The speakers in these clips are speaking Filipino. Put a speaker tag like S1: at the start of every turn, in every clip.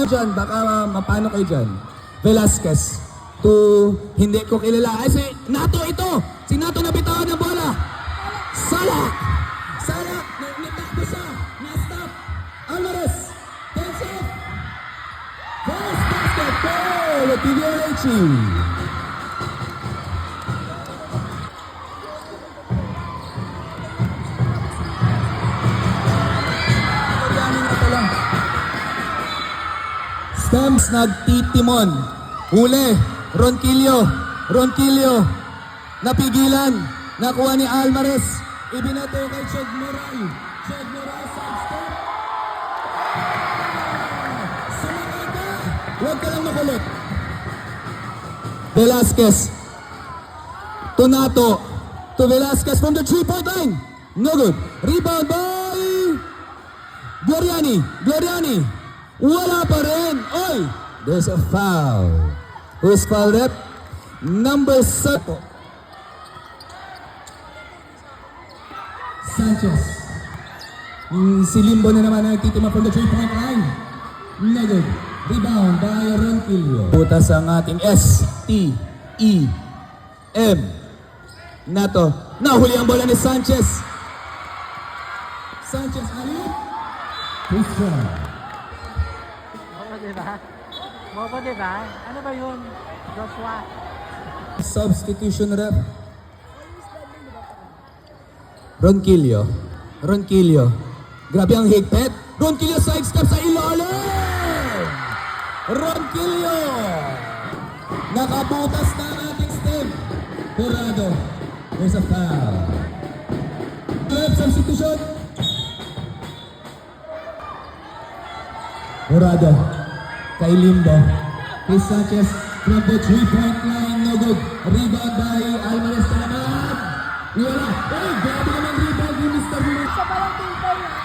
S1: dyan, baka mapano kayo dyan. Velasquez to hindi ko kilala. Ay, si Nato ito! Si Nato na bitawan ng bola! Salak! Salak! Nitakbo siya! Na-stop! Alvarez! Takes off! First basket goal! PDLH! Stems nagtitimon. Huli. Ronquillo. Napigilan. Nakuha ni Alvarez. Ibinato kay Chog Moral. Chog Moral sidestep. Sumakay ka. Huwag ka lang makulit. Velasquez. To Nato. To Velasquez from the 3-point line. No good. Rebound by Gloriani. Wala pa rin. Oy! There's a foul. Who's fouled up? Number 7. Sanchez. Si Limbo na naman ang nagtitima from the 3-point line. No good. Rebound by Ronquillo. Putas ang ating S-T-E-M. Nato. Nahuli ang bola ni Sanchez. Sanchez, ayun. Christian.
S2: Bobo, diba? Ano ba yun? Joshua?
S1: Substitution rep. Ronquillo. Grabe ang higpit. Ronquillo sidestep sa ilalim. Ronquillo. Nakabutas na ang ating stem. Jurado. There's a foul. Rep substitution. Jurado. Kay Limbo. Chris Sanchez from the 3-point line. No good. Rebound by Alvarez na naman. Wala. Ay, grabe naman rebound ni Mr. Blue.
S3: Siya palang tintay na.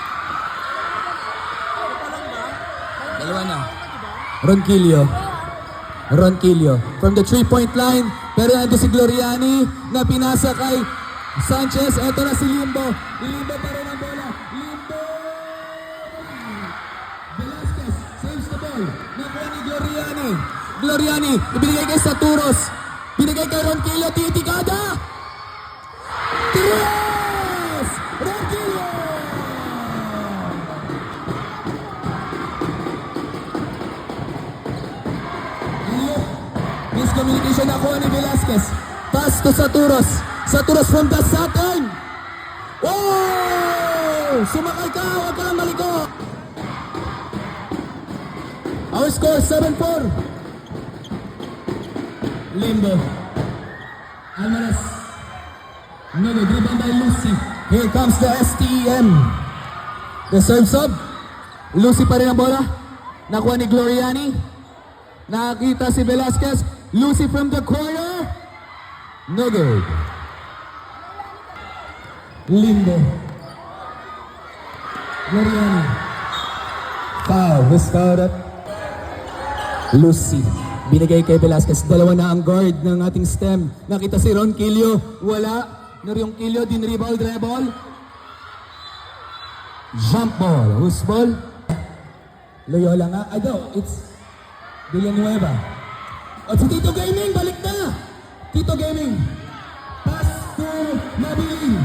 S1: Dalawa na. Ronquillo. From the 3-point line. Pero nandun si Gloriani na pinasa kay Sanchez. Eto na si Limbo. Limbo pa rin ang bola. Limbo! Velasquez saves the ball. Nakuha ni Gloriani. Ibinigay kay Saturos. Binigay kay Ronquillo. Titikada! Tres! Ronquillo! Miscommunication nakuha ni Velasquez. Pass to Saturos. Saturos from the Saturn. Oh! Sumakay ka! Huwag kang maliko! Our score 7-4. Limbo. Alvarez. No good. Rebound by Lucy. Here comes the STEM. The serve sub. Lucy pa rin ang bola. Nakuha ni Gloriani. Nakakita si Velasquez. Lucy from the corner. No good. Limbo. Gloriani. Foul. Who's fouled up? Lucy. Binigay kay Velasquez. Dalawa na ang guard ng ating stem. Nakita si Ronquillo. Wala. Ronquillo din rebound, dribble. Jump ball. Who's ball? Loyola nga. I know. It's Villanueva. At si Tito Gaming. Balik na. Tito Gaming. Pass to Mabilin.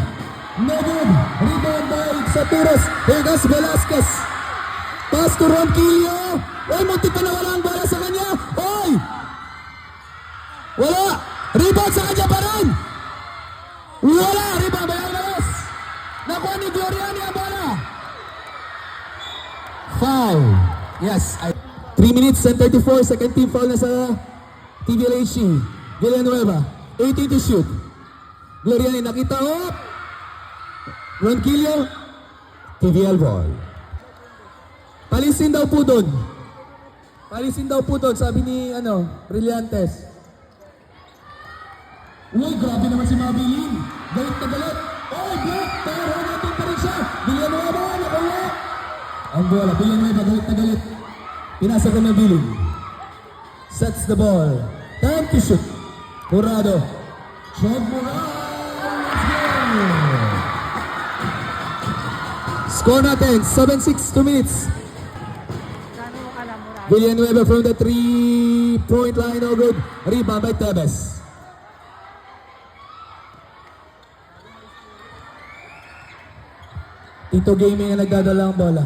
S1: No good. Rebound by Saturos. Here goes Velasquez. Pass to Ronquillo. Oy, muntik pa na wala ang bola sa kanya. Oy! Wala! Rebound sa kanya pa rin! Wala! Rebound by Alvarez! Nakuha ni Gloriani ang bola! Foul! Yes. 3 minutes and 34. Second team foul na sa TVLHC. Villanueva. 18 to shoot. Gloriani nakita. Oh! Ronquillo. TVL ball. Palisin daw po doon. Sabi ni, Brillantes. Uy, grabe naman si Mabilin. Galit na galit. Oh, block! Pero natin pa rin siya. Villanueva, nakuha. Ang bola, Villanueva, galit na galit. Pinasa ko Mabilin. Sets the ball. Time to shoot. Jurado. Chog Moral. Let's go! Score natin, 7-6, 2 minutes.
S2: Gano'n mo kala Murado?
S1: Villanueva from the 3-point line, no good. Rebound by Tevez. Tito Gaming ang nagdadala ang bola.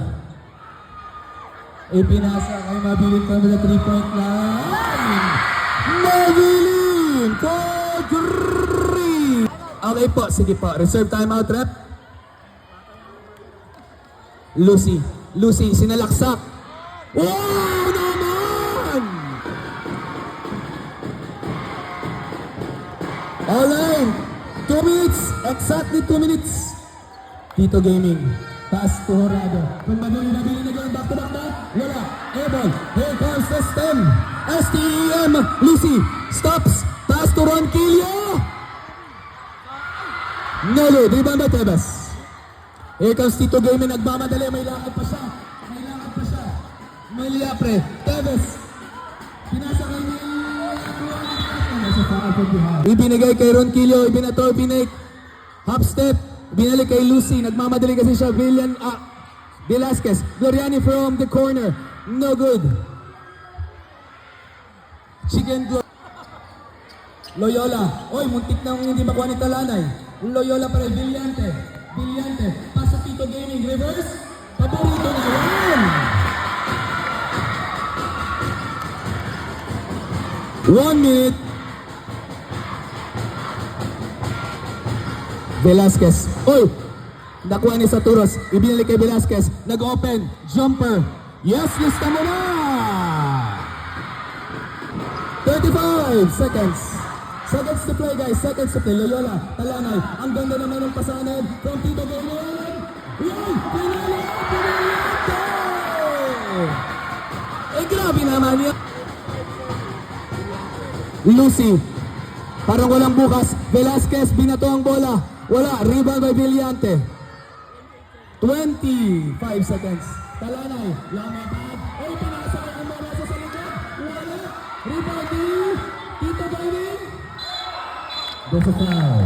S1: Ipinasa kay Mabilin from the 3-point line. Mabilin for 3! Okay po, sige po. Reserve timeout, rep. Lucy, sinalaksak. Wow naman! Alright, 2 minutes, exactly 2 minutes. Tito Gaming, pass to Horado. Kung Mabilin again, back to back na. Wala, airball, here comes the stem. STEM, Lucy, stops, pass to Ronquillo. No good, rebound by Tebas. Here comes Tito Gaming, nagmamadali, may lakad pa siya. May liapre, Tevez. Pinasa kay ibinigay kay Ronquillo, ibinato, binake. Half step, binalik kay Lucy, nagmamadali kasi siya. Velasquez, Gloriani from the corner. No good. Chicken Loyola. Oy, muntik na hindi makuha ni Talanay. Loyola pa rin, Villante. Pasa Tito Gaming, reverse. Paborito na yan. 1 minute. Velasquez. Oy! Nakuha ni Saturos. Ibinalik kay Velasquez. Nag-open. Jumper. Yes, lista mo na! 35 seconds. Seconds to play, guys. Seconds to play. Loyola. Talanay. Ang ganda naman ng pasangan from Tito Gaming. Yay! Pinali! Eh, grabe naman yan. Lucy, parang walang bukas. Velasquez, binato ang bola. Wala, rebound by Villante. 25 seconds. Talanay, lamapad. Ay, panasa ka ang bola sa likod. Wala, rebound ni Tito Gaming. There's a foul.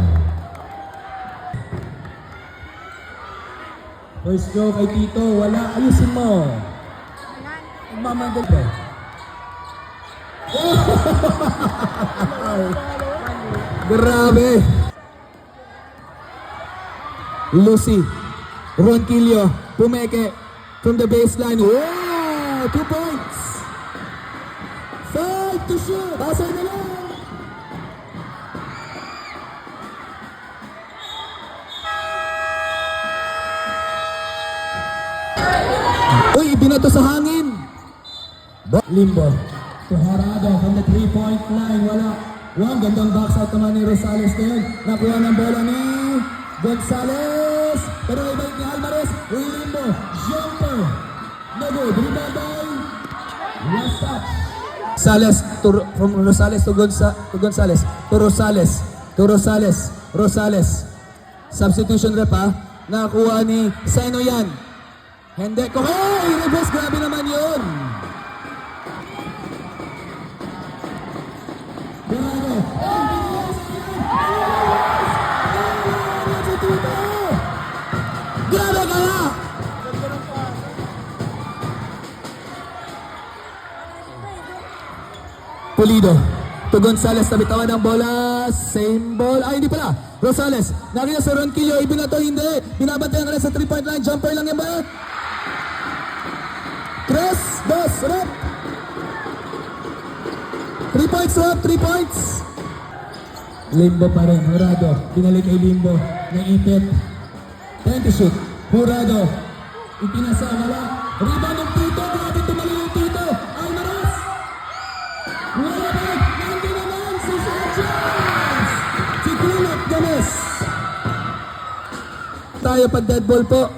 S1: First go kay Tito, wala, ayusin mo. Mamandal ba? Grabe. Lucy, Ronquillo, Pumeke from the baseline. Wow! 2 points. 5 to shoot. Basay na lang. Uy, ibinato sa hangin. Limbo. To Horado from the 3-point line. Wala. Wow, gandang box out naman ni Rosales ngayon. Nakuha ng bola ni Gonzales. Pero ibalik ni Alvarez. Limbo. Jumper. No good. Rebound by last touch. From Rosales to Gonzales. To Rosales. Substitution rep ha. Nakuha ni Seno yan. Hindi ko. Hey! Reverse. Grabe naman yun. Grabe ka na! Pulido. To Gonzales, nabitawan ng bola. Same ball. Ay, hindi pala. Rosales. Nakita sa Ronquillo. Ibinato, hindi. Binabantayan ka na sa 3-point line. Jumper lang yan ba? Tres, dos, rep. 3 points, rep. 3 points. Limbo pa rin. Horado. Pinalik kay Limbo. Naipit. 20 shoot. Horado. Ipinasa. Wala. Rebound ng Tito. Grabe tumali yung Tito. Almaraz. Wala ba? Nandun naman si Sanchez. Si Kulot Gomez. Tayo pag dead ball po.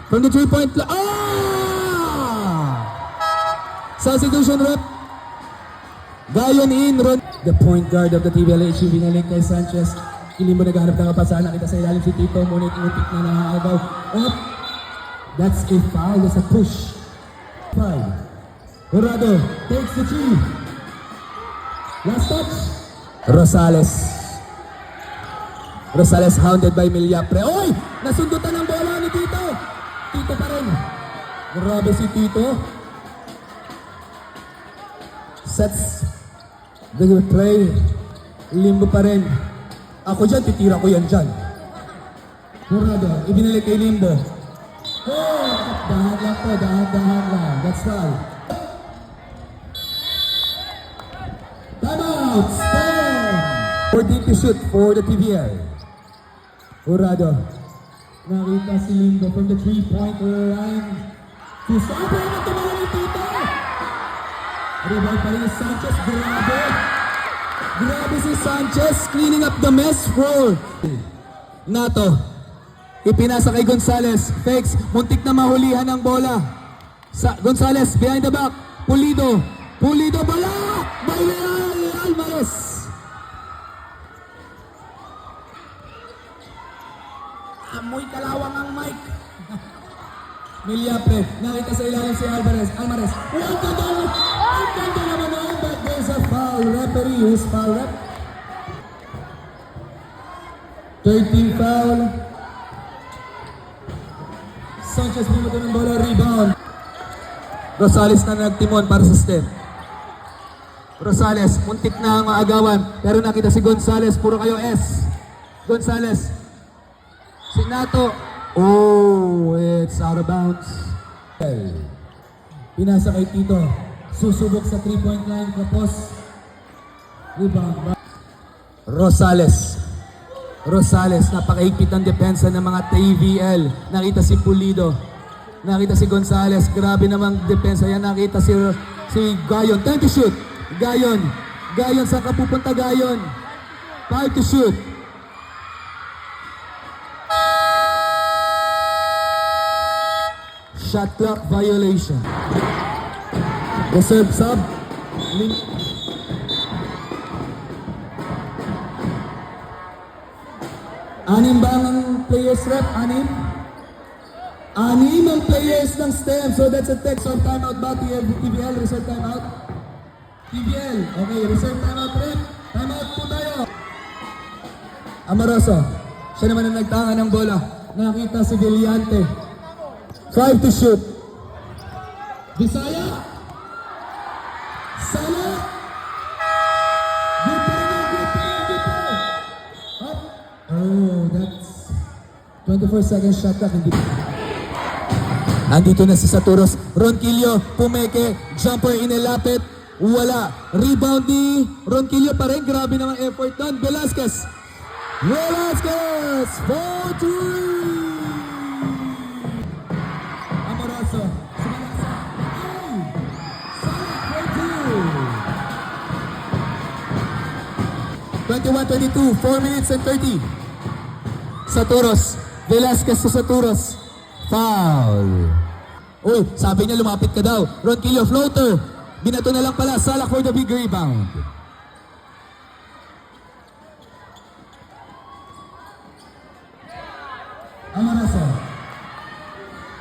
S1: From the 3-point line. Substitution rep. Gayon in. The point guard of the TVLH. Binalik kay Sanchez. Ilimbo naghahanap ng kapasahan. Nakita sa ilalim si Tito. Ngunit inutik na nakakagaw. Up. That's a foul. That's a push. 5. Horado takes the 3. Last touch. Rosales hounded by Milyapre. Oy! Nasundutan ng bola ni Tito. Tito pa rin. Grabe si Tito. sets the play. Limbo pa rin. Ako dyan, titira ko yan dyan. Murado, ibinalik kay Limbo. Oh! Dahan lang po, dahan lang. That's right. Timeout! Stone! 14 to shoot for the TVL. Murado. Nakita si Limbo from the 3-point line. Si Sanchez na tumala ni Tito! Rebound pa rin ni Sanchez. Grabe! Grabe si Sanchez, cleaning up the mess for Nato. Ipinasa kay Gonzales. Fakes, muntik na mahulihan ang bola. Gonzales, behind the back. Pulido. Pulido, bala! Bailal Alvarez. Amoy kalawang ang mic. Milyapre, nakita sa ilalim si Alvarez. Alvarez, ang ganda naman na yun, but there's a foul. Referee, who's foul rep? 13 foul. Sanchez bumuto ng bola, rebound. Rosales na nagtimon para sa step. Rosales, muntik na ang maagawan. Pero nakita si Gonzales, puro kayo S. Gonzales. Si Nato. Oh, it's out of bounds. Pinasa kay Tito. Susubok sa 3-point line. Kapos. Rebound. Rosales. Rosales, napakahigpit ang depensa ng mga TVL. Nakita si Pulido. Nakita si Gonzales. Grabe namang depensa yan. Nakita si Gayon. 10 to shoot. Gayon. Gayon, saan ka pupunta Gayon? 5 to shoot. Shot clock violation. Reserve sub. Anim ba ang players rep? Anim? Anim ang players ng STEM. So that's a text of timeout ba? TVL, reserve timeout? TVL, okay, reserve timeout rep. Timeout po tayo. Amoroso, siya naman ang nagtanga ng bola. Nakita si Villante. 5 to shoot. Bisaya. Sala. Good play. Up. Oh, that's 24 seconds shot clock. Andito na si Saturos. Ronquillo, pumeke, jumper inelapit. Wala. Rebound ni Ronquillo pa rin. Grabe naman effort doon. Velasquez. Velasquez. 4-3. Amoroso. Sumalasa. Ay! Salah 21-22. 4 minutes and 30. Saturos. Velasquez sa Saturos. Foul. Uy, sabi niya lumapit ka daw. Ronquillo floater. Binato na lang pala. Salah for the big rebound. Amoroso.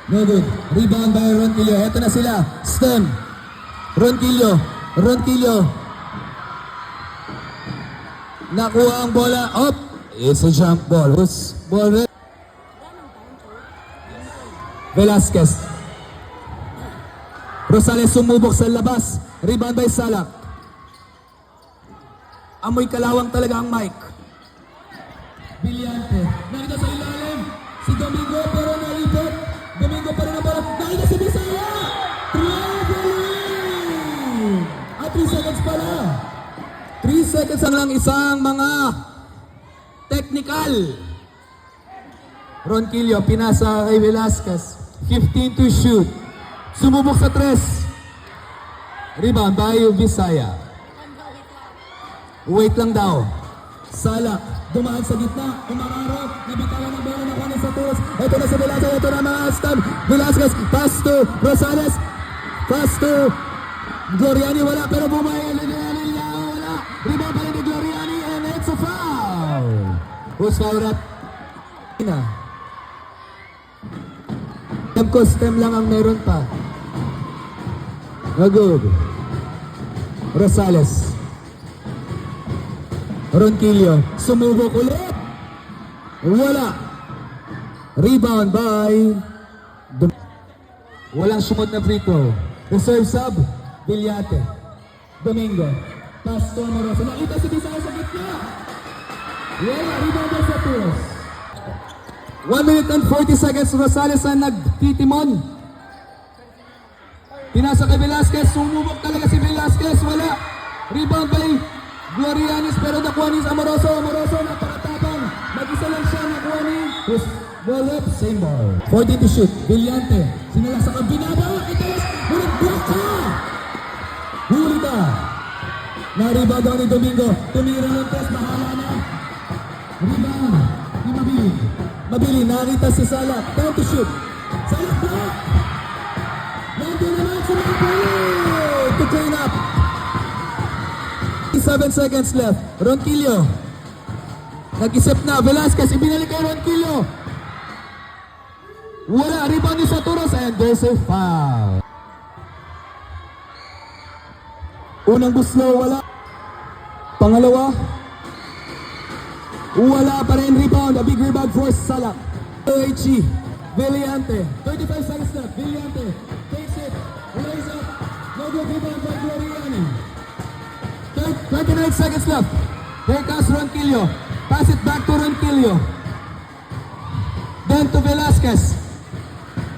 S1: No good. Rebound by Ronquillo. Eto na sila. STEM. Ronquillo. Ronquillo. Nakuha ang bola. Up. It's a jump ball. Who's ball? Velasquez. Rosales sumubok sa labas. Rebound by Salah. Amoy kalawang talaga ang Mike. Villante. Nakita sa ilalim. Si Domingo pero nalipot. Domingo pa rin ang bola. Nakita si Bisaya. Traveling. At 3 seconds pala. 3 seconds lang isang mga technical. Ronquillo pinasa kay Velasquez. 15 to shoot. Sumubok sa 3. Rebound by Bisaya. Wait lang daw. Salah. Dumaan sa gitna. Umararo. Nabitawan ng bola ng kanin sa Turos. Ito na sa Velasquez. Ito na mga stab. Velasquez. Pass to Rosales. Pass to Gloriani. Wala pero bumaya. Wala. Rebound pa rin ni Gloriani. And it's a foul. Who's foul at? Stem ko, stem lang ang meron pa. Good. Rosales. Ronquillo. Sumubok ulit. Wala. Rebound by walang sumot na free throw. Reserve sub, Villante. Domingo. Pass to Amoroso. Nakita si Bisaya sa gitna. Wala, rebound sa Turos. 1 minute and 40 seconds. Rosales ang nagtitimon. Pinasa kay Velasquez. Sumubok talaga si Velasquez. Wala. Rebound by Glorianis pero nakuha ni Amoroso. Amoroso napakatapang. Mag-isa lang siya. Nakuha ni ball up. Same ball. 14 to shoot. Villante. Sinala sa kabinaba. Italas. Ngunit block ka. Huli ka. Na-rebound ako ni Domingo. Tumira ng test. Mahala na. Rebound. Ni Mabili. Mabili. Nakita si Salak. Time to shoot. Salak block. Nandun naman si Mabili. To clean up. 7 seconds left. Ronquillo. Nag-isip na. Velasquez. Ibinalik kay Ronquillo. Wala. Rebound ni Saturos. And there's a foul. Unang buslo. Wala. Pangalawa. Wala pa rin rebound. A big rebound for Salak. OHE. Villante. 35 seconds left. Villante. Takes it. Lays up. No good rebound by Gloriani. 29 seconds left. Here comes Ronquillo. Pass it back to Ronquillo. Then to Velasquez.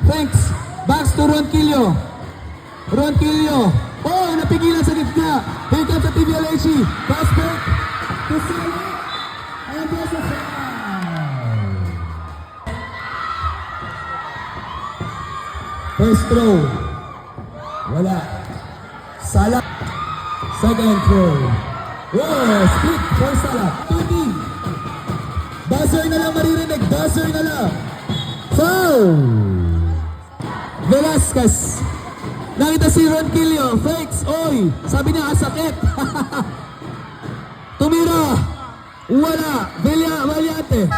S1: Thanks. Backs to Ronquillo. Ronquillo. Oh, napigilan sa gitna. Here comes the TVLHE. Pass back to Sala. And there's a foul. First throw. Wala. Sala. Second throw. Whoa, split for Sala. 2-team. Buzzer na lang maririnig. Buzzer na lang. Foul. Velasquez. Nakita si Ronquillo. Fakes. Oy. Sabi niya, sakit. Tumira. Wala. Villante.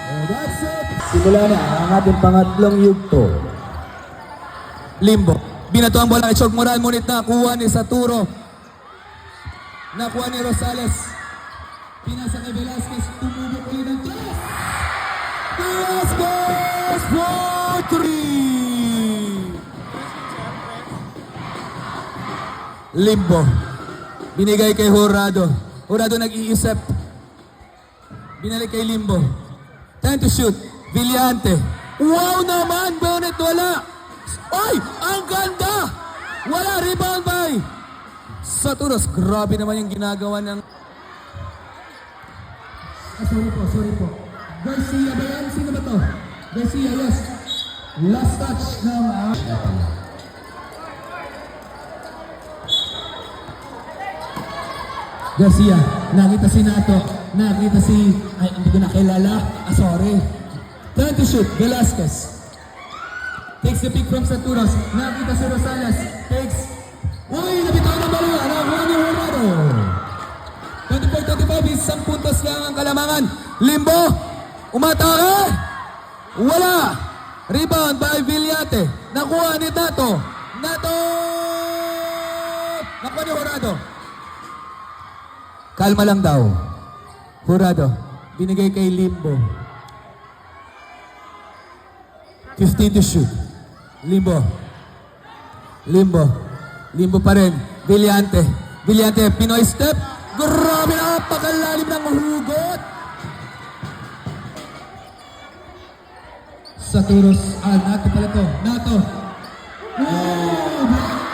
S1: And that's it.
S3: Simula na ang ating pangatlong yugto.
S1: Limbo. Binato ang bola kay Chog Moran, ngunit nakuha ni Saturo. Nakuha ni Rosales. Pinasa kay Velasquez. Tumubok ulit ng tres. Velasquez for 3. Limbo. Binigay kay Jurado. Jurado nag-iisip. Binalik kay Limbo. Time to shoot. Villante. Wow naman! Bonnet wala! Ay! Ang ganda! Wala! Rebound by Saturos. Grabe naman yung ginagawa ng... sorry po. Garcia ba yan? Sino ba to? Garcia, yes. Last touch ng... Garcia, nakita si Nato. Nakita si... Ay, hindi ko nakilala. Sorry. Time to shoot. Velasquez. Takes the pick from Saturos. Nakita si Rosales. Takes. Uy, nabitaw ng balo. Nakuha ni Romero. 24-25. Isang puntos lang ang Kalamangan. Limbo. Umatake. Wala. Rebound by Villante. Nakuha ni Nato. Nakuha ni Jurado. Kalma lang daw. Jurado. Binigay kay Limbo. 15 to shoot. Limbo pa rin. Villante, Pinoy step. Grabe na, napakalalim ng hugot. Saturos, Nato pala to. Nato.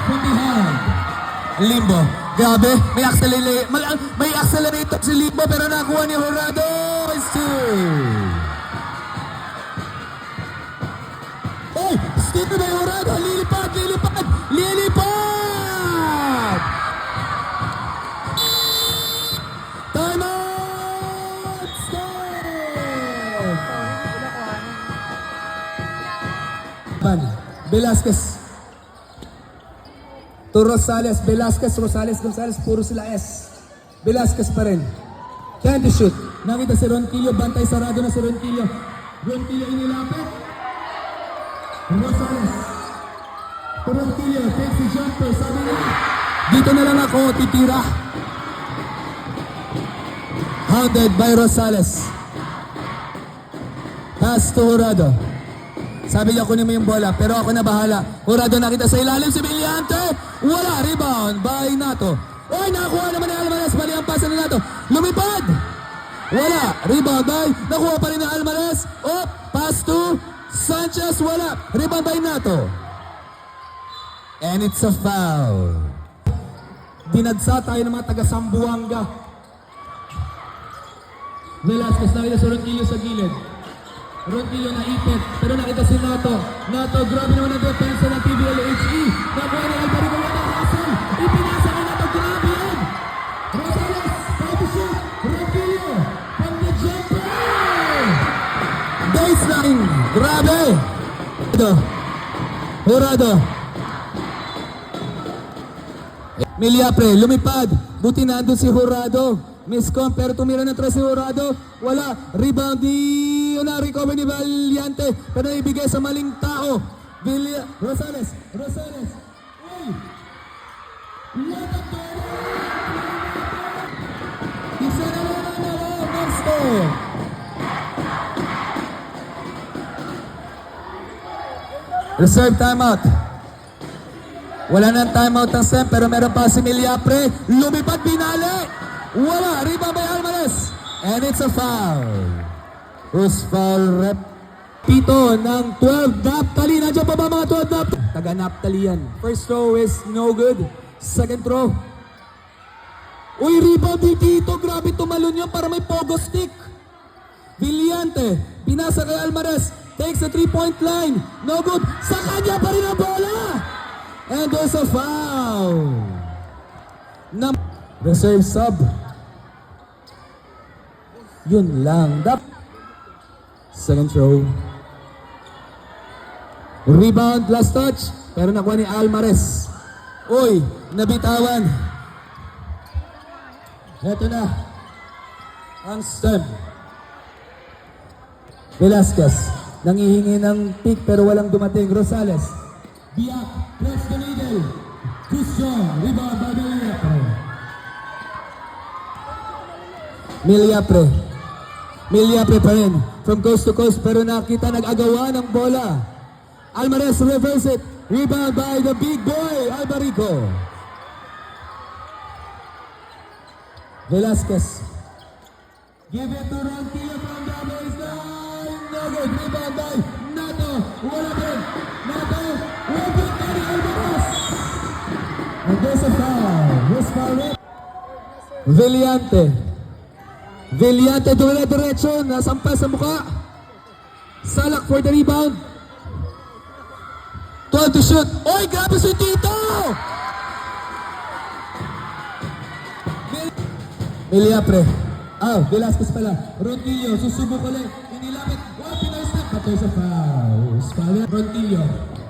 S1: From behind. Limbo, grabe, may accelerator si Limbo pero nakuha ni Jurado. Steve na Jurado, lilipad! Time out! Stop! Velasquez. To Rosales, Velasquez, Gonzales, puro sila S. Velasquez pa rin. Can't shoot. Nakita si Ronquillo, bantay sarado na si Ronquillo. Ronquillo inilapit. Rosales. Ronquillo takes the jumper. Sabi niya, dito na lang ako titira. Hounded by Rosales. Pass to Jurado. Sabi niya, kunin mo yung bola, pero ako na bahala. Jurado nakita sa ilalim si Villante. Wala, rebound by Nato. Oy, nakakuha naman ni Alvarez. Bali ang pasa ni Nato. Lumipad! Wala, rebound by. Nakuha pa rin ni Alvarez. Up, pass to Sanchez. Wala, rebound by Nato. And it's a foul. Dinagsa tayo ng mga taga-Sambuanga. Velasquez nakita sa Ronquillo sa gilid. Ronquillo naipit, pero nakita si Nato. Nato, grabe naman ang depensa ng PBLHE. Nakuha ni Alvaro Galeta Hassel. Ipinasa ka Nato, grabe yan. Rosales, try to shoot. Ronquillo, from the jumper. Baseline, grabe. Jurado. Miliapre, lumipad. Buti na andun si Jurado. Miscom, pero tumira ng tres si Jurado. Wala. Rebound di na-recover ni Valiante. Pero ibigay sa maling tao. Rosales. Uy! What a goal! Isa na naman Nesto. Reserve timeout. Wala nang timeout ng Sem, pero meron pa si Miliapre. Lumipad, binali. Wala, rebound by Alvarez. And it's a foul. Who's foul rep? Pito ng 12 Naptali. Nandiyan pa ba mga 12 Naptali? Taga Naptali yan. First throw is no good. Second throw. Uy, rebound ni Tito. Grabe tumalon yun para may pogo stick. Villante. Pinasa kay Alvarez. Takes the 3-point line. No good. Sa kanya pa rin ang bola. And there's a foul. Reserve sub. Yun lang. Second throw. Rebound, last touch. Pero nakuha ni Alvarez. Uy, nabitawan. Eto na. Ang stem. Velasquez. Nangihingi ng pick pero walang dumating. Rosales. Biak. Press the middle. Christian. Rebound by Miliapre pa rin. From coast to coast. Pero nakita nag-agawa ng bola. Alvarez reverse it. Rebound by the big boy, Albarico. Velasquez. Give it to Ronquillo from the baseline. No good. Rebound by Nato. Wala din. Nato. Rebound by Alvarez. And there's a foul. Who's foul? Villante dire-diretso. Nasampas sa mukha. Salak for the rebound. 12 to shoot. Oy, grabe si Tito! Miliapre. Velasquez pala. Ronquillo, susubok ulit. Inilapit. Pinasa. Patay sa foul. Ronquillo.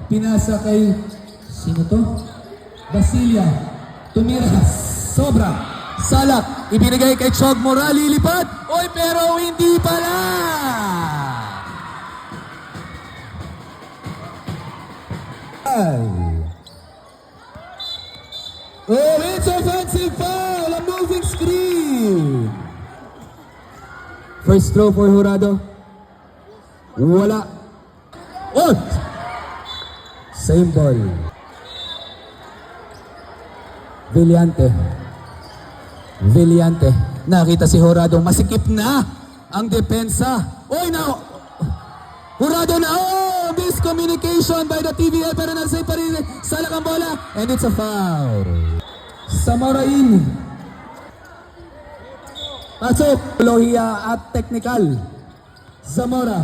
S1: Pinasa kay... Sino to? Basilia. Tumira. Sobra. Salak. Ibinigay kay Chog Moral. Lilipad. Oy, pero hindi pala! Oh, it's offensive foul! A moving screen! First throw for Jurado. Wala. Oh! Same ball. Villante. Nakita si Jurado. Masikip na ang depensa. Oy, now! Jurado na! Oh! Miscommunication by the TVL pero nasay pa rin. Salak ang bola. And it's a foul. Samorain. Pasok. Lohia at technical. Zamora.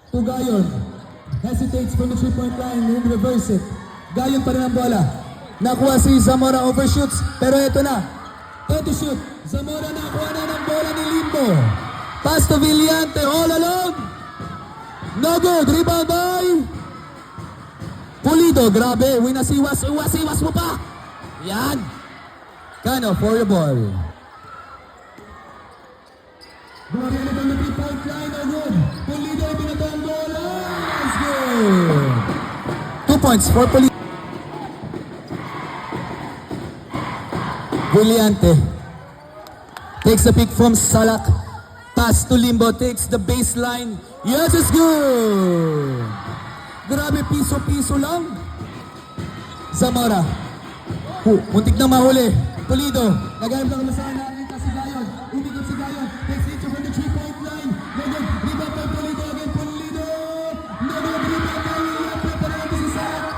S1: Tugayon. Hesitates from the 3-point line and reverse it. Gayon pa rin ang bola. Nakuha si Zamora, overshoots. Pero ito na. 20 shoot. Zamora nakuha na ng bola ni Limbo. Pass to Villante. All alone. No good. Rebound by Pulido. Grabe. Winasiwas. Iwas mo pa. Yan. Cano for the ball. Grabe na ng 3-point line. No good. Pulido ibinato ang bola. That's good. 2 points for Pulido. Villante. Takes the pick from Salak. Pass to Limbo. Takes the baseline. Yes, it's good. Grabe, piso-piso lang. Zamora. Muntik na mahuli. Pulido. Nagayam na kamasahan na nakita si Gayon. Umikot si Gayon. Takes it from the 3-point line. Nagag, rebound by Pulido again. Pulido. Nagag, rebound by William. Preparado si Salak.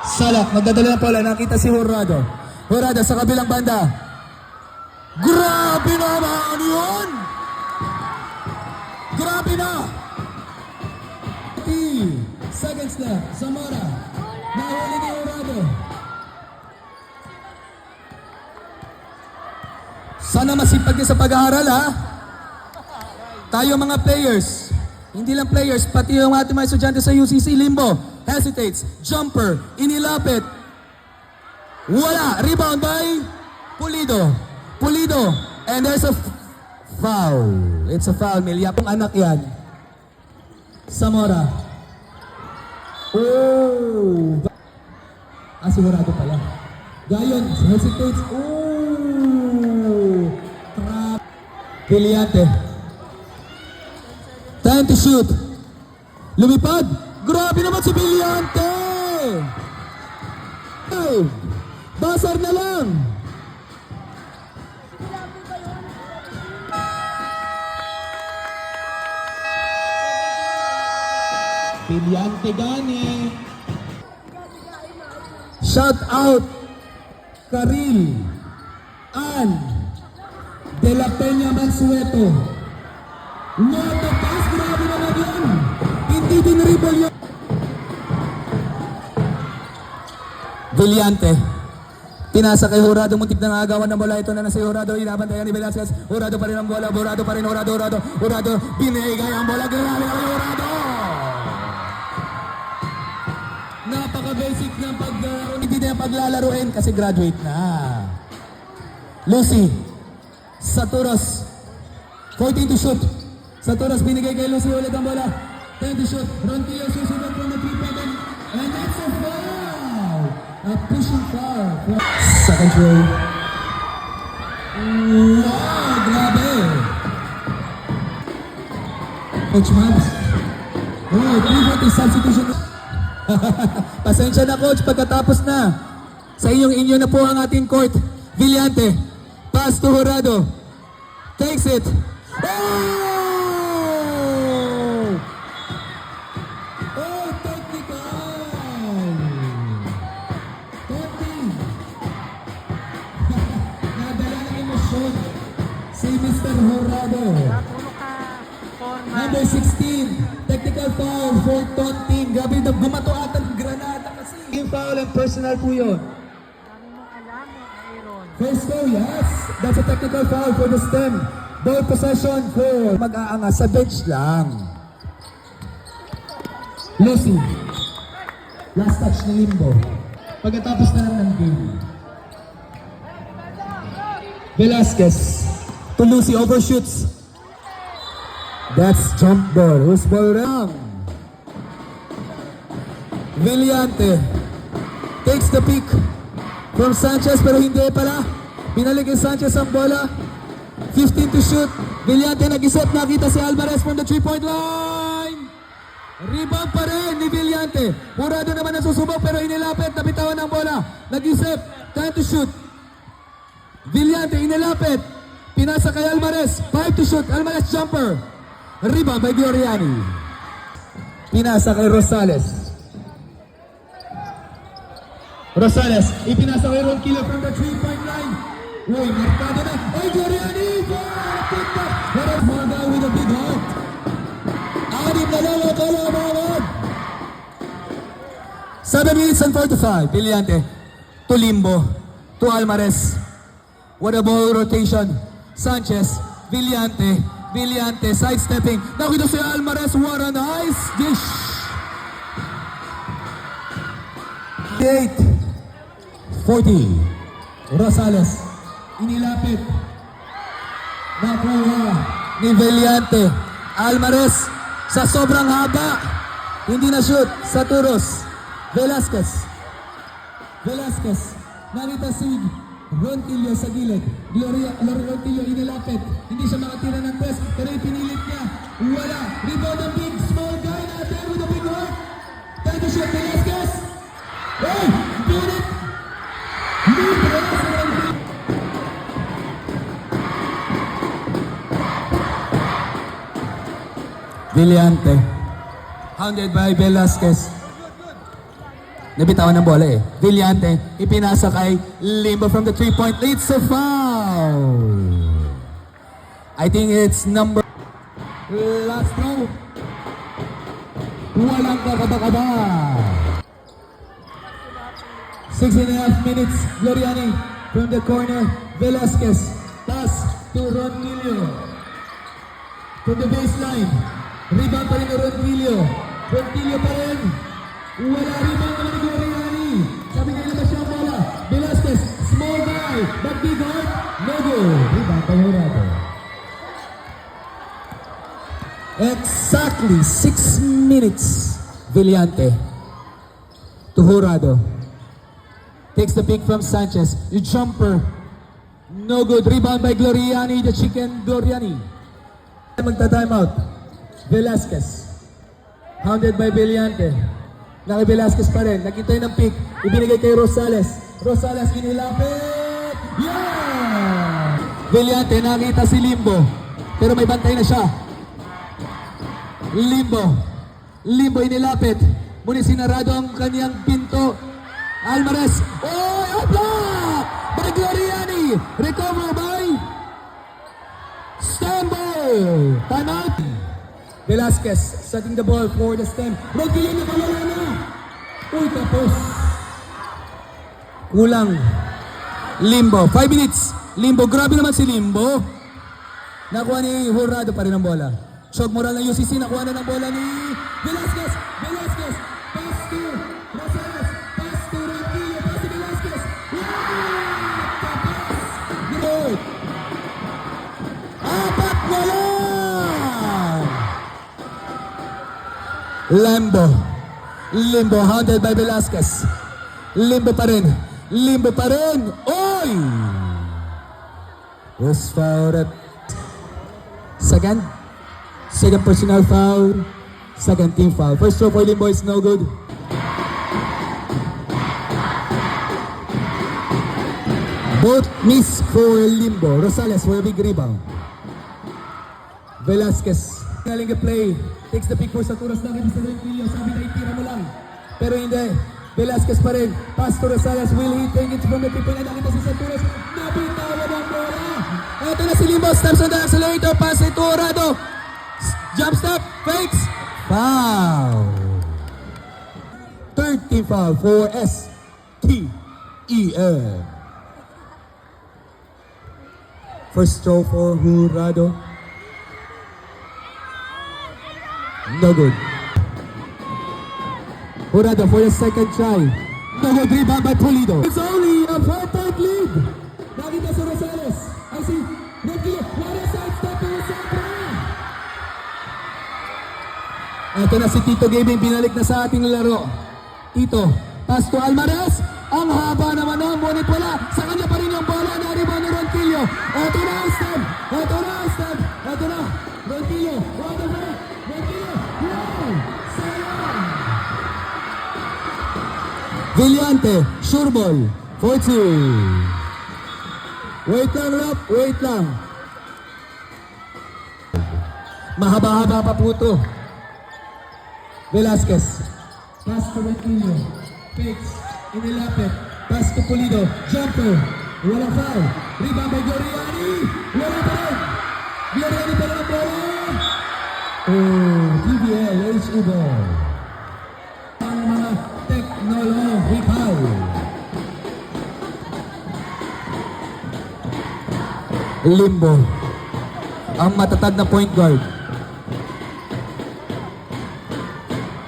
S1: Salak, magdadala ng pala. Nakita si Horado. Horado sa kabilang banda. Grabe naman yun! Grabe na! 30 seconds na. Zamora. Nahuli ni Horado. Sana masipag niya sa pag-aaral, ha? Tayo mga players. Hindi lang players, pati yung ating mga estudyante sa UCC. Limbo. Hesitates. Jumper. Inilapit. Wala. Rebound by Pulido. Pulido. And there's a foul. It's a foul, Milya. Pong anak yan. Zamora. Oh! Sigurado pala. Gayon. Hesitates. Oh! Trap. Villante. Time to shoot. Lumipad. Grabe naman si Villante. Ay! Basar na lang. Villante gani. Shout out Karil Ann De La Peña Mansueto. Noto pass, grabe naman yan. Hindi din dribble yun. Villante. Pinasa kay Horado, muntik na agawan ng bola. Ito na si Horado, inabantayan ni Velasquez. Horado pa rin ang bola, Horado pa rin, Horado. Binigay ang bola, grabe kay Horado. Napaka-basic ng paglaro. Hindi na paglalaruin kasi graduate na. Lucy. Saturos. 14 to shoot. Saturos binigay kay Lucy ulit ang bola. 10 to shoot. Ronquillo susunod from the 3-point and that's a foul. A pushing foul. Second row. Wow, grabe. Coach Mabs. Oh, 3-point substitution. Pasensya na, coach, pagkatapos na. Sa inyo na po ang ating court. Villante. Pass to Horado. Takes it. Oh! Oh, technical. Tony. Nadala ng emosyon si Mr. Horado.
S2: Natulog ka. Forma.
S1: Number 16, technical foul for taunting. Grabe na gumato ata ng granada kasi. Yung foul and personal po yun.
S2: Dami mo alam Aaron.
S1: First foul, yes. That's a technical foul for the STEM. Ball possession for mag-aangas sa bench lang. Lucy. Last touch ni Limbo. Pagkatapos na lang ng game. Velasquez. To Lucy, overshoots. That's jump ball. Who's ball wrong? Villante takes the pick from Sanchez pero hindi pala. Binalik kay Sanchez ang bola. 15 to shoot. Villante nag-isip. Nakita si Alvarez from the 3-point line. Rebound pa rin ni Villante. Horado naman ang susubok pero inilapit. Nabitawan ang bola. Nag-isip. Time to shoot. Villante inilapit. Pinasa kay Alvarez. 5 to shoot. Alvarez jumper. Rebound by Gloriani. Pinasa kay Rosales. Rosales, ipinasa kay Ronquillo from the 3-point line. Uy, markado na. Ay, Gloriani! Marga with a big heart. Anim na lang ang kalamangan. 7 minutes and 45. Villante. To Limbo. To Alvarez. What a ball rotation. Sanchez. Villante. Villante sidestepping. Nakita si Alvarez. What a nice dish. 8-40. Rosales. Inilapit. Nakuha ni Villante. Alvarez sa sobrang haba. Hindi na shoot. Saturos. Velasquez. Nakita si Ronquillo sa gilid. Ronquillo inilapit. Hindi siya makatira ng press. Pero ipinilit niya. Wala. Rebound ng big small guy natin with a big one. shot, Velasquez! Hey! Get it! Libre! Villante. Hounded by Velasquez. Nabitawan ng bola eh. Villante, ipinasa kay Limbo from the 3-point lead. It's a foul. I think it's number... Last throw. Walang kakaba-kaba. 6.5 minutes. Gloriani from the corner. Velasquez. Pass to Ronquillo. From the baseline. Rebound pa rin ng Ronquillo. Ronquillo pa rin. Wala rebound naman ni Gloriani. Sabi nga nila siya ang bola. Velasquez, small guy, but big heart. No good. Rebound pa Jurado. Exactly 6 minutes. Villante to Jurado. Takes the pick from Sanchez. The jumper. No good. Rebound by Gloriani. The chicken Gloriani. Magta-time out. Velasquez. Hounded by Villante. Naki Velasquez pa rin. Nakintay ng pick. Ibinigay kay Rosales. Rosales inilapit. Yeah! Villante nakita si Limbo. Pero may bantay na siya. Limbo. Limbo inilapit. Muli sinarado ang kanyang pinto. Alvarez. Oh! Block! By Gloriani. Recover by Stumble. Time out. Velasquez setting the ball for the stem. Ronquillo nakawala na. Uy, tapos. Kulang. Limbo. 5 minutes. Limbo. Grabe naman si Limbo. Nakuha ni Jurado pa rin ang bola. Chog moral ng UCC. Nakuha na ng bola ni Velasquez. Velasquez. Pass to Rosales. Pass to Ronquillo. Pass to Velasquez. Tapos. Good. Apat na lang. Limbo. Limbo hounded by Velasquez. Limbo pa rin. Limbo pa rin. Oy! Was fouled at second. Second personal foul. Second team foul. First throw for Limbo is no good. Both miss for Limbo. Rosales for a big rebound. Velasquez. Galing play. Takes the pick for Saturas. Nakita sa Ronquillo. Sabi na itira mo lang. Pero hindi. Velasquez pa rin. Pass to Rosales. Will he take it from the people na nakita si Saturas? Nabitawan ang bola. Ito na si Limbo. Steps on the accelerator. Pass it to Jurado. Jump stop. Fakes. Foul. Third team foul for STEM. First throw for Jurado. No good. Jurado for the second try. No good. Rebound by Pulido. It's only a 4-point lead. Nakita sa Rosales. I see. Ronquillo. What a side step to Rosales. Ito na si Tito Gaming. Binalik na sa ating laro. Tito. Pass to Alvarez. Ang haba naman nun. Ngunit wala. Sa kanya pa rin yung bola. Na-rebound ni Ronquillo. Ito na ang step. Ito na ang step. Ito na. Ronquillo. What the fuck? Ronquillo. Wow! Sayang! Villante. Sure ball. 4-2. Wait lang, Rap. Wait lang. Mahaba-haba pa po ito. Velasquez. Pass to Ronquillo. Fakes. Inilapit. Pass to Pulido. Jumper. Walang foul. Rebound by Gloriani. Wala pa rin. Gloriani pa rin ang bola. Oh, TBL. HE ball. Ang mga technology foul. Limbo. Ang matatag na point guard.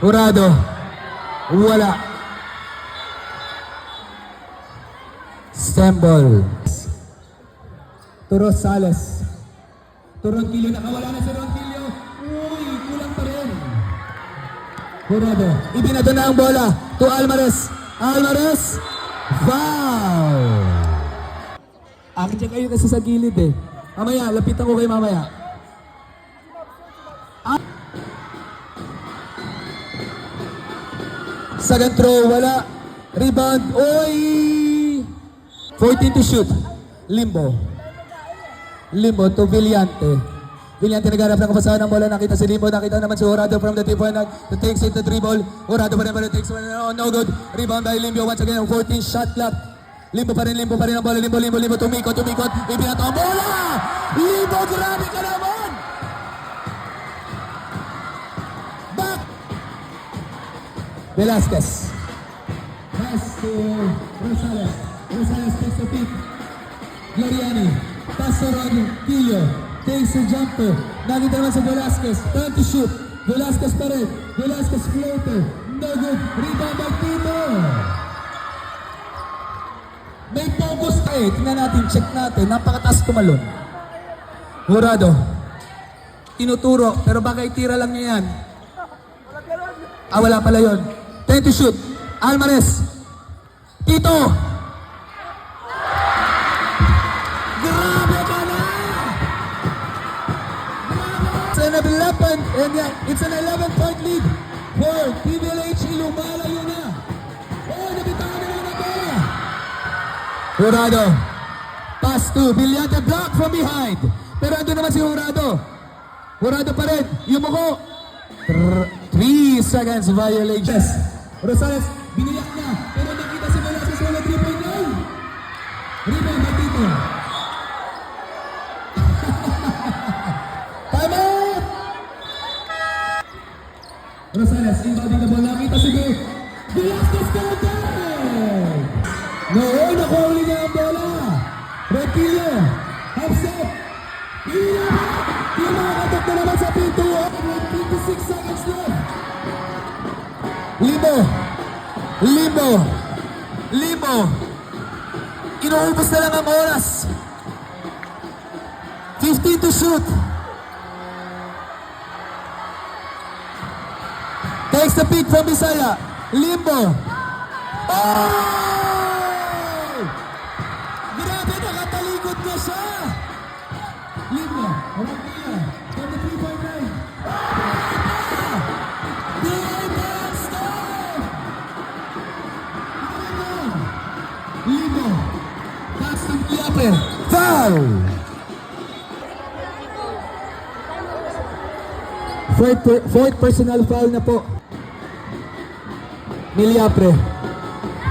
S1: Jurado. Wala. Stembol. To Rosales. To Ronquillo. Nakawala na si Ronquillo. Uy, kulang pa rin. Jurado. Ibinato na ang bola. To Alvarez. Alvarez. Foul. Akin siya kayo kasi sa gilid eh. Mamaya, lapitan ko kayo mamaya. Second throw, wala. Rebound, oy! 14 to shoot. Limbo to Villante. Villante nagharap ng kapasahan ng bola. Nakita si Limbo. Nakita naman si Horado from the 3-point line. That takes it the dribble. Horado pa rin takes it. No good. Rebound by Limbo. Once again, 14 shot clock. Limbo pa rin ang bola. Limbo. Tumikot. Ibinato ang bola! Limbo, grabe ka naman! Back! Velasquez. Pass to Rosales. Rosales takes the pick. Gloriani. Pass to Ronquillo. Takes the jumper. Nakita naman sa Velasquez. Time to shoot. Velasquez pa rin. Velasquez floater. No good. Rebound by Tito. May focus tayo. Tingnan natin. Check natin. Napakataas tumalon. Horado. Tinuturo. Pero baka itira lang niya yan. Wala pala yun. Time to shoot. Alvarez. Tito. Grabe ka na! It's an 11-point lead for PBLH. Lumalayo na. Nabitawan na yung bola. Horado. Pass to Villante, block from behind. Pero ando naman si Horado. Horado pa rin. Yumuko. 3 seconds violation. Rosales, biniyak na. Pero nakita si Velasquez wala 3-point line. Rebound by Tito. Time out! Rosales, inbounding the ball. Nakita si Velasquez counter! No, nakuha uli niya ang bola. Ronquillo, half set. Pinakatok na naman sa pinto. 56 seconds left. Limbo. Inuubos na lang ang oras. 15 to shoot. Takes the pick from Bisaya. Limbo. Oh! Grabe, nakatalikod na siya. Limbo. Ronquillo. From the 3-point line. Limbo. Pass to Villante. Foul! Fourth personal foul na po. Miliapre.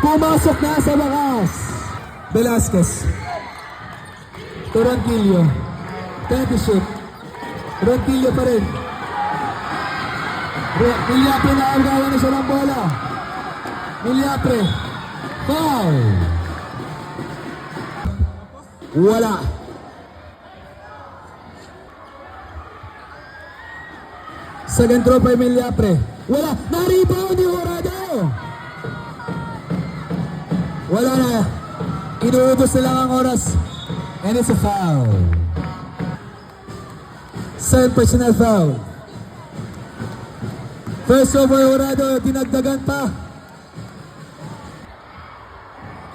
S1: Pumasok na sa wakas. Velasquez. To Ronquillo. Time to shoot. Ronquillo pa rin. Miliapre na agawan na siya ng bola. Miliapre. Foul! Wala. Second throw by Miliapre. Wala. Na-rebound ni Horado. Wala na. Inuubos na lang ang oras. And it's a foul. Second personal foul. First over Horado. Dinagdagan pa.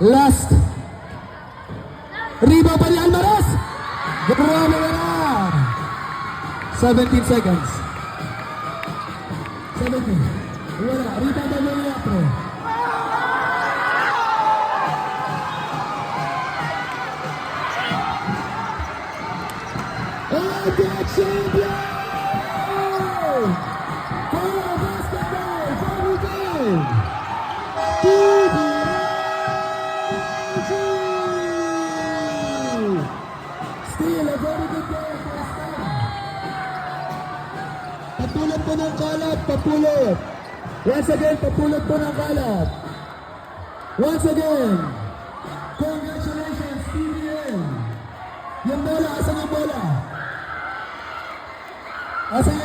S1: Last. Rebound pa ni Alvarez. Grabe na lang. 17 seconds. 17. Wala. Rebound pa ni Miliapre. Champion! For basketball, for the game! Still a very good game for Stan. Papulot po ng kalat, papulot. Once again, papulot po ng kalat. Once again, congratulations, TVN. Yung bola, asan yung bola? Asan